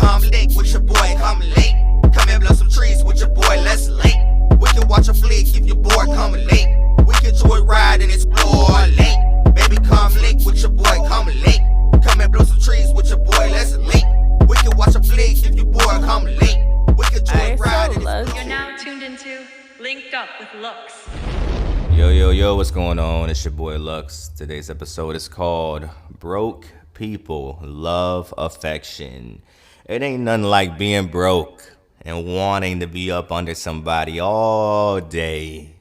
come link with your boy, come link. Come and blow some trees with your boy, let's link. We can watch a flick if you're bored, come link. We can joyride and explore, link. Baby, come link with your boy, come link. Come and blow some trees with your boy, let's link. We can watch a flick if you're bored, come link. We can joyride and explore. You're now tuned into Linked Up with Lux. Yo, what's going on? It's your boy Lux. Today's episode is called Broke People Love Affection. It ain't nothing like being broke and wanting to be up under somebody all day.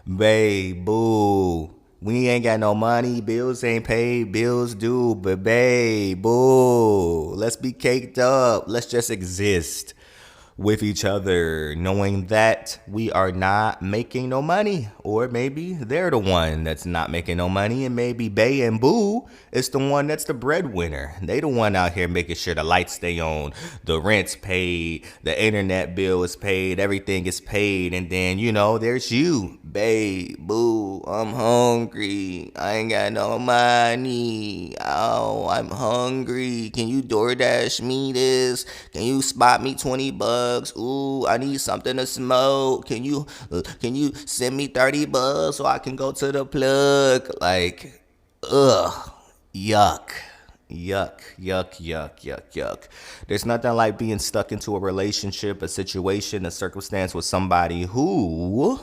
Babe, boo, we ain't got no money, bills ain't paid, bills due, but babe, boo, let's be caked up. Let's just exist with each other, knowing that we are not making no money, or maybe they're the one that's not making no money, and maybe Bae and Boo is the one that's the breadwinner. They the one out here making sure the lights stay on, the rent's paid, the internet bill is paid, everything is paid, and then, there's you. Bae, Boo, I'm hungry, I ain't got no money, oh, I'm hungry, can you DoorDash me this, can you spot me $20? Ooh, I need something to smoke. Can you send me $30 so I can go to the plug? Like, yuck. There's nothing like being stuck into a relationship, a situation, a circumstance with somebody who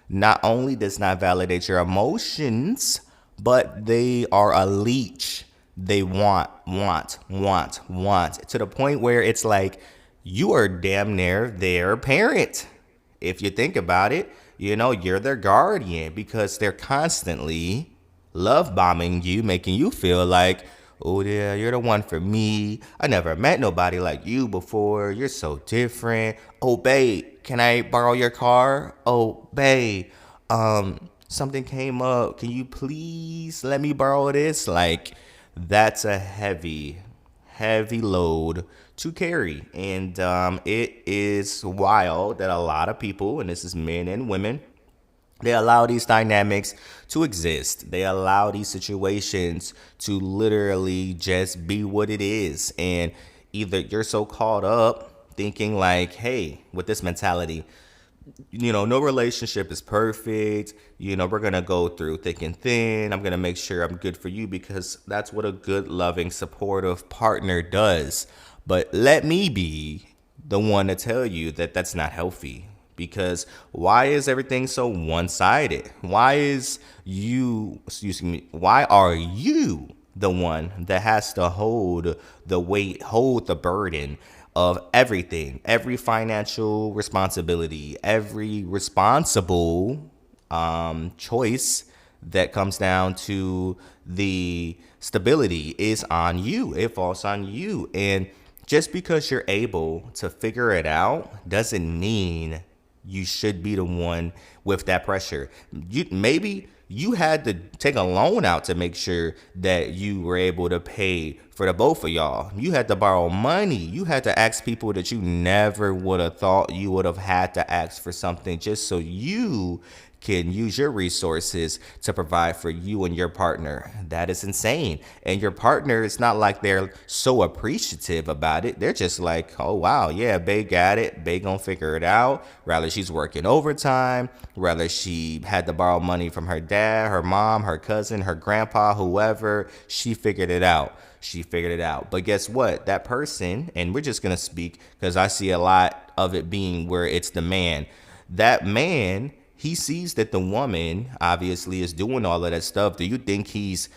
not only does not validate your emotions, but they are a leech. They want to the point where it's like, you are damn near their parent. If you think about it, you're their guardian because they're constantly love bombing you, making you feel like, oh yeah, you're the one for me. I never met nobody like you before. You're so different. Oh, babe, can I borrow your car? Oh, babe, something came up. Can you please let me borrow this? Like, that's a heavy load to carry. And it is wild that a lot of people, and this is men and women, they allow these dynamics to exist. They allow these situations to literally just be what it is. And either you're so caught up thinking like, hey, with this mentality, no relationship is perfect. We're going to go through thick and thin. I'm going to make sure I'm good for you because that's what a good, loving, supportive partner does. But let me be the one to tell you that that's not healthy. Because why is everything so one-sided? Why are you the one that has to hold the weight, hold the burden of everything, every financial responsibility, every responsible choice that comes down to the stability is on you. It falls on you. And just because you're able to figure it out doesn't mean you should be the one with that pressure. Maybe you had to take a loan out to make sure that you were able to pay for the both of y'all. You had to borrow money. You had to ask people that you never would have thought you would have had to ask for something just so you can use your resources to provide for you and your partner. That is insane. And your partner, it's not like they're so appreciative about it. They're just like, oh, wow, yeah, babe got it. Babe gonna figure it out. Rather she's working overtime. Rather she had to borrow money from her dad, her mom, her cousin, her grandpa, whoever. She figured it out. But guess what? That person, and we're just going to speak because I see a lot of it being where it's the man. That man, he sees that the woman obviously is doing all of that stuff. Do you think he's,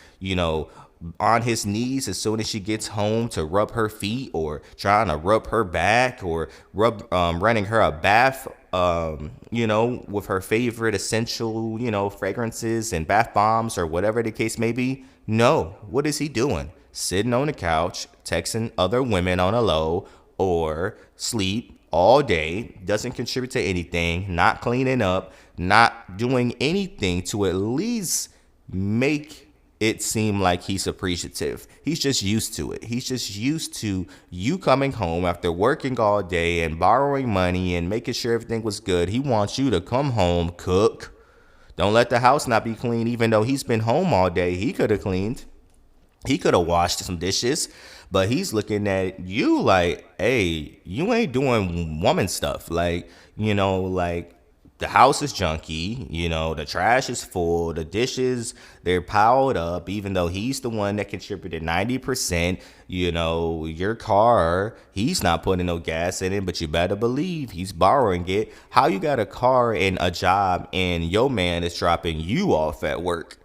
on his knees as soon as she gets home to rub her feet or trying to rub her back or running her a bath, with her favorite essential, fragrances and bath bombs or whatever the case may be? No. What is he doing? Sitting on the couch, texting other women on a low or sleep all day, doesn't contribute to anything, not cleaning up, not doing anything to at least make it seem like he's appreciative. He's just used to it. He's just used to you coming home after working all day and borrowing money and making sure everything was good. He wants you to come home, cook. Don't let the house not be clean, even though he's been home all day. He could have cleaned. He could have washed some dishes, But he's looking at you like, hey, you ain't doing woman stuff. Like, like the house is junky, the trash is full, the dishes, they're piled up, even though he's the one that contributed 90%. Your car, he's not putting no gas in it, but you better believe he's borrowing it. How you got a car and a job and your man is dropping you off at work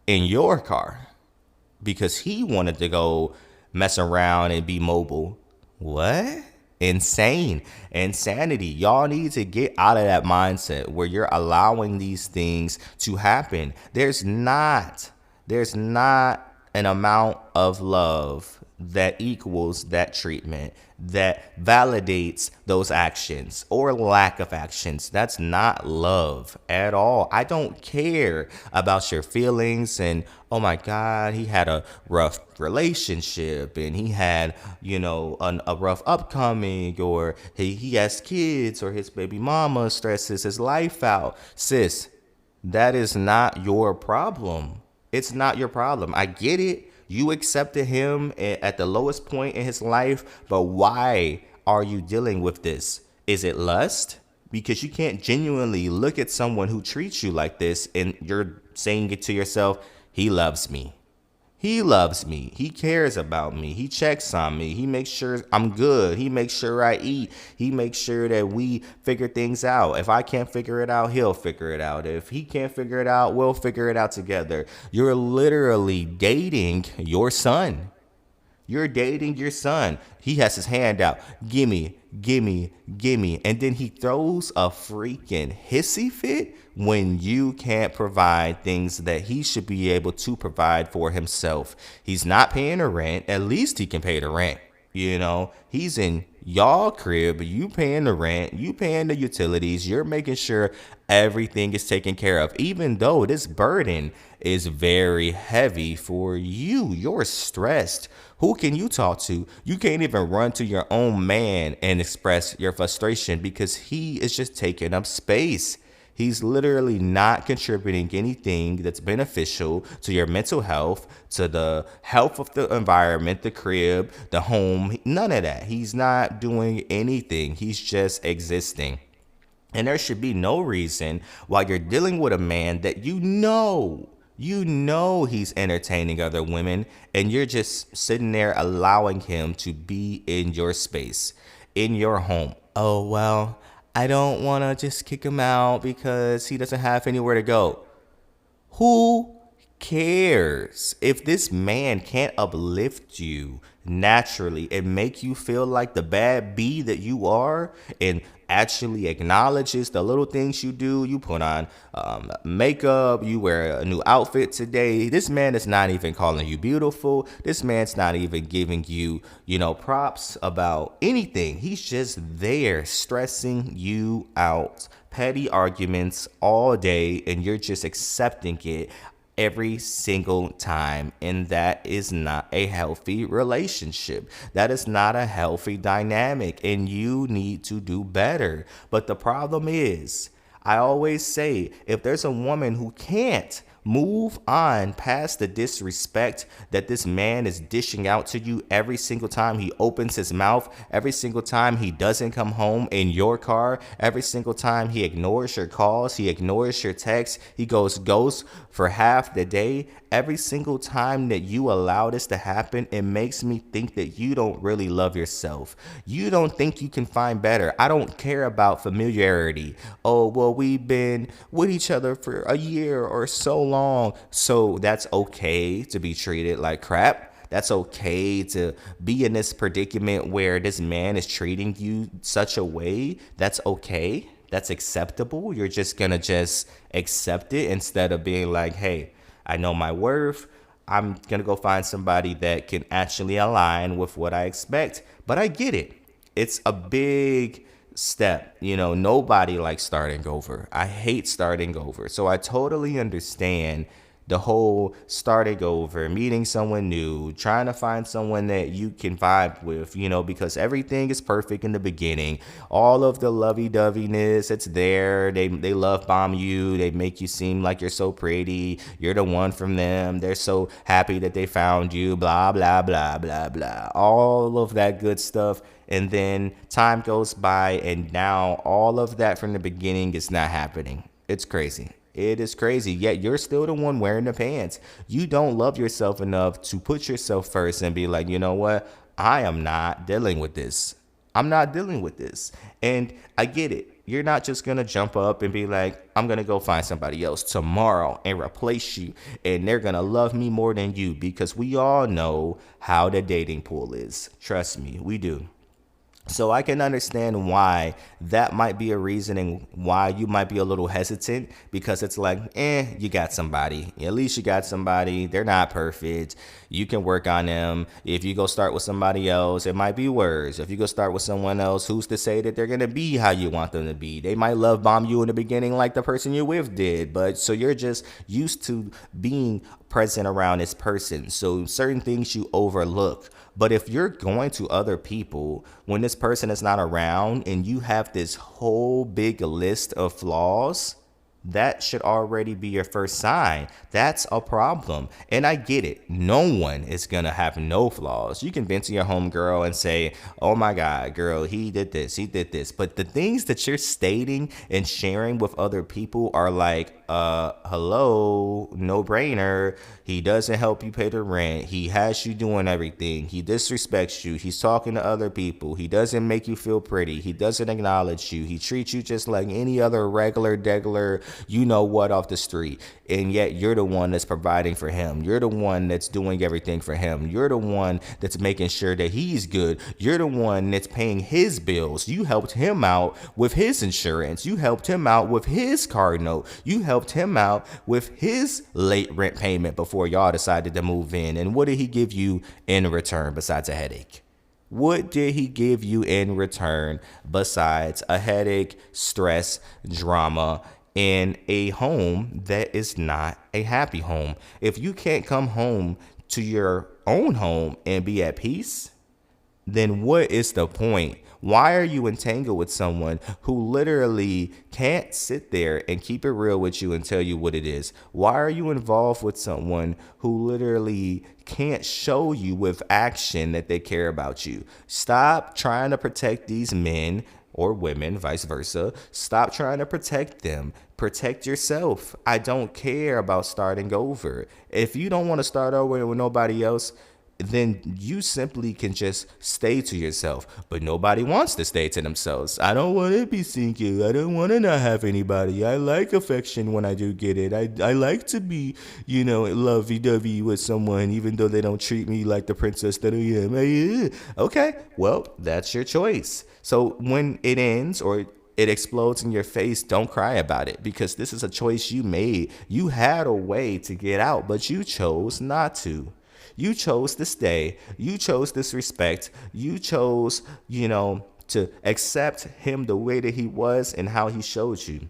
in your car because he wanted to go mess around and be mobile? What? Insanity. Y'all need to get out of that mindset where you're allowing these things to happen. There's not an amount of love that equals that treatment, that validates those actions or lack of actions. That's not love at all. I don't care about your feelings and, oh my God, he had a rough relationship and he had, a rough upcoming, or he has kids, or his baby mama stresses his life out. Sis, that is not your problem. It's not your problem. I get it. You accepted him at the lowest point in his life, but why are you dealing with this? Is it lust? Because you can't genuinely look at someone who treats you like this and you're saying it to yourself, he loves me. He loves me. He cares about me. He checks on me. He makes sure I'm good. He makes sure I eat. He makes sure that we figure things out. If I can't figure it out, he'll figure it out. If he can't figure it out, we'll figure it out together. You're literally dating your son. You're dating your son. He has his hand out. Gimme, gimme, gimme. And then he throws a freaking hissy fit when you can't provide things that he should be able to provide for himself. He's not paying the rent. At least he can pay the rent. He's in y'all crib. You paying the rent. You paying the utilities. You're making sure everything is taken care of. Even though this burden is very heavy for you. You're stressed. Who can you talk to? You can't even run to your own man and express your frustration because he is just taking up space. He's literally not contributing anything that's beneficial to your mental health, to the health of the environment, the crib, the home, none of that. He's not doing anything. He's just existing. And there should be no reason why you're dealing with a man that you know he's entertaining other women, and you're just sitting there allowing him to be in your space, in your home. Oh, well, I don't want to just kick him out because he doesn't have anywhere to go. Who cares? If this man can't uplift you naturally and make you feel like the bad bee that you are, and actually acknowledges the little things you do, you put on makeup, you wear a new outfit today, this man is not even calling you beautiful. This man's not even giving you, props about anything. He's just there stressing you out. Petty arguments all day, and you're just accepting it every single time. And that is not a healthy relationship. That is not a healthy dynamic, and you need to do better. But the problem is, I always say, if there's a woman who can't move on past the disrespect that this man is dishing out to you every single time he opens his mouth, every single time he doesn't come home in your car, every single time he ignores your calls, he ignores your texts, he goes ghost for half the day, every single time that you allow this to happen, it makes me think that you don't really love yourself. You don't think you can find better. I don't care about familiarity. Oh, well, we've been with each other for a year or so long, so that's okay to be treated like crap. That's okay to be in this predicament where this man is treating you such a way. That's okay. That's acceptable. You're just gonna just accept it instead of being like, hey, I know my worth. I'm going to go find somebody that can actually align with what I expect. But I get it. It's a big step. Nobody likes starting over. I hate starting over. So I totally understand The whole starting over, meeting someone new, trying to find someone that you can vibe with, because everything is perfect in the beginning. All of the lovey-doveyness, it's there. They love bomb you. They make you seem like you're so pretty. You're the one from them. They're so happy that they found you, blah, blah, blah, blah, blah. All of that good stuff. And then time goes by, and now all of that from the beginning is not happening. It's crazy. It is crazy. Yet you're still the one wearing the pants. You don't love yourself enough to put yourself first and be like, you know what? I am not dealing with this. I'm not dealing with this. And I get it. You're not just going to jump up and be like, I'm going to go find somebody else tomorrow and replace you. And they're going to love me more than you, because we all know how the dating pool is. Trust me, we do. So I can understand why that might be a reasoning why you might be a little hesitant, because it's like, you got somebody. At least you got somebody. They're not perfect. You can work on them. If you go start with somebody else, it might be worse. If you go start with someone else, who's to say that they're going to be how you want them to be? They might love bomb you in the beginning like the person you're with did. But so you're just used to being present around this person. So certain things you overlook. But if you're going to other people when this person is not around and you have this whole big list of flaws, that should already be your first sign. That's a problem. And I get it. No one is going to have no flaws. You can vent to your homegirl and say, oh my God, girl, he did this, he did this. But the things that you're stating and sharing with other people are like, hello, no brainer. He doesn't help you pay the rent. He has you doing everything. He disrespects you. He's talking to other people. He doesn't make you feel pretty. He doesn't acknowledge you. He treats you just like any other regular, degular, you know what, off the street. And yet you're the one that's providing for him. You're the one that's doing everything for him. You're the one that's making sure that he's good. You're the one that's paying his bills. You helped him out with his insurance. You helped him out with his car note. You helped him out with his late rent payment before y'all decided to move in. And what did he give you in return besides a headache? What did he give you in return besides a headache, stress, drama, in a home that is not a happy home? If you can't come home to your own home and be at peace, then what is the point? Why are you entangled with someone who literally can't sit there and keep it real with you and tell you what it is? Why are you involved with someone who literally can't show you with action that they care about you? Stop trying to protect these men or women, vice versa. Stop trying to protect them. Protect yourself. I don't care about starting over. If you don't want to start over with nobody else, then you simply can just stay to yourself. But nobody wants to stay to themselves. I don't want to be single. I don't want to not have anybody. I like affection when I do get it. I like to be, lovey-dovey with someone, even though they don't treat me like the princess that I am. Okay, well, that's your choice. So when it ends or it explodes in your face, don't cry about it, because this is a choice you made. You had a way to get out, but you chose not to. You chose to stay. You chose disrespect. You chose, to accept him the way that he was and how he showed you.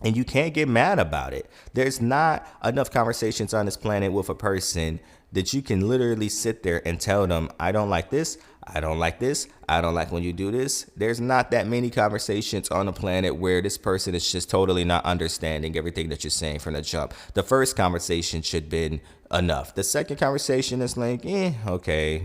And you can't get mad about it. There's not enough conversations on this planet with a person that you can literally sit there and tell them, I don't like this. I don't like this. I don't like when you do this. There's not that many conversations on the planet where this person is just totally not understanding everything that you're saying from the jump. The first conversation should have been enough. The second conversation is like, okay,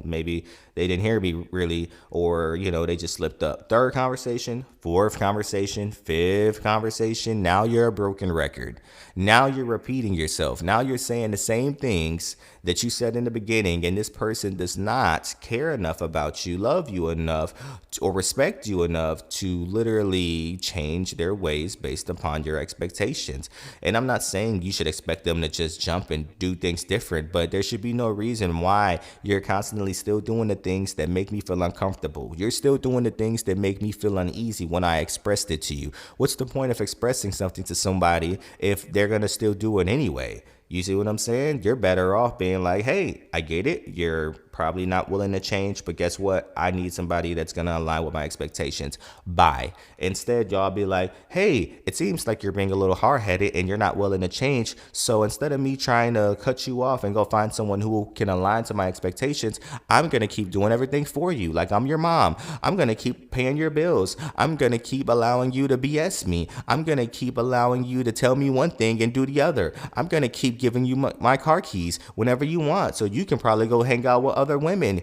maybe they didn't hear me really, or, they just slipped up. Third conversation, fourth conversation, fifth conversation. Now you're a broken record. Now you're repeating yourself. Now you're saying the same things that you said in the beginning, and this person does not care enough about you, love you enough, or respect you enough to literally change their ways based upon your expectations. And I'm not saying you should expect them to just jump and do things different, but there should be no reason why you're constantly still doing the things that make me feel uncomfortable. You're still doing the things that make me feel uneasy when I expressed it to you. What's the point of expressing something to somebody if they're going to still do it anyway? You see what I'm saying? You're better off being like, hey, I get it. You're probably not willing to change, but guess what? I need somebody that's going to align with my expectations. Bye. Instead, y'all be like, hey, it seems like you're being a little hard-headed and you're not willing to change. So instead of me trying to cut you off and go find someone who can align to my expectations, I'm going to keep doing everything for you. Like I'm your mom. I'm going to keep paying your bills. I'm going to keep allowing you to BS me. I'm going to keep allowing you to tell me one thing and do the other. I'm going to keep giving you my car keys whenever you want, so you can probably go hang out with other women.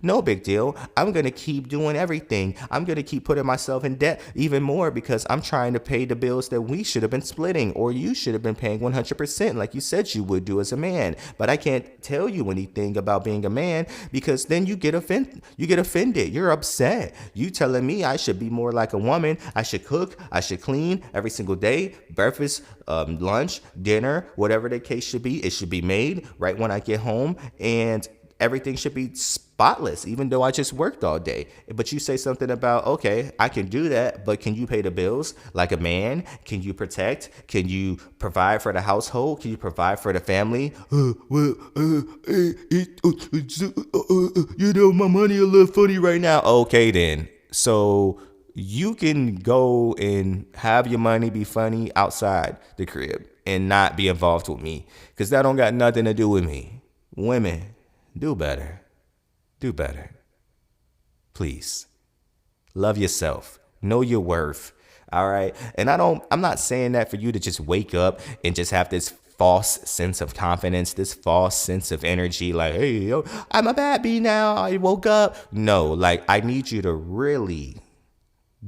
No big deal. I'm going to keep doing everything. I'm going to keep putting myself in debt even more because I'm trying to pay the bills that we should have been splitting, or you should have been paying 100% like you said you would do as a man. But I can't tell you anything about being a man because then you get offended. You're upset. You telling me I should be more like a woman. I should cook. I should clean every single day. Breakfast, lunch, dinner, whatever the case should be. It should be made right when I get home, and everything should be spotless, even though I just worked all day. But you say something about, okay, I can do that, but can you pay the bills like a man? Can you protect? Can you provide for the household? Can you provide for the family? My money a little funny right now. Okay, then. So you can go and have your money be funny outside the crib and not be involved with me, because that don't got nothing to do with me. Women, do better. Do better. Please. Love yourself. Know your worth. All right. And I'm not saying that for you to just wake up and just have this false sense of confidence, this false sense of energy, like, hey, yo, I'm a bad bee now. I woke up. No, like, I need you to really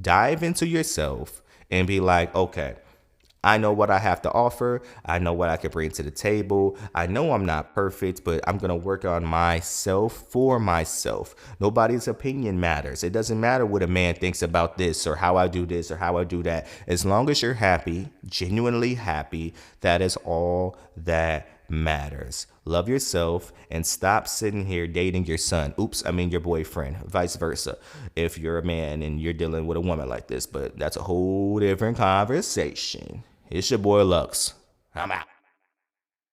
dive into yourself and be like, okay, I know what I have to offer. I know what I can bring to the table. I know I'm not perfect, but I'm going to work on myself for myself. Nobody's opinion matters. It doesn't matter what a man thinks about this or how I do this or how I do that. As long as you're happy, genuinely happy, that is all that matters. Love yourself and stop sitting here dating your son. Your boyfriend, vice versa. If you're a man and you're dealing with a woman like this, but that's a whole different conversation. It's your boy Lux. I'm out.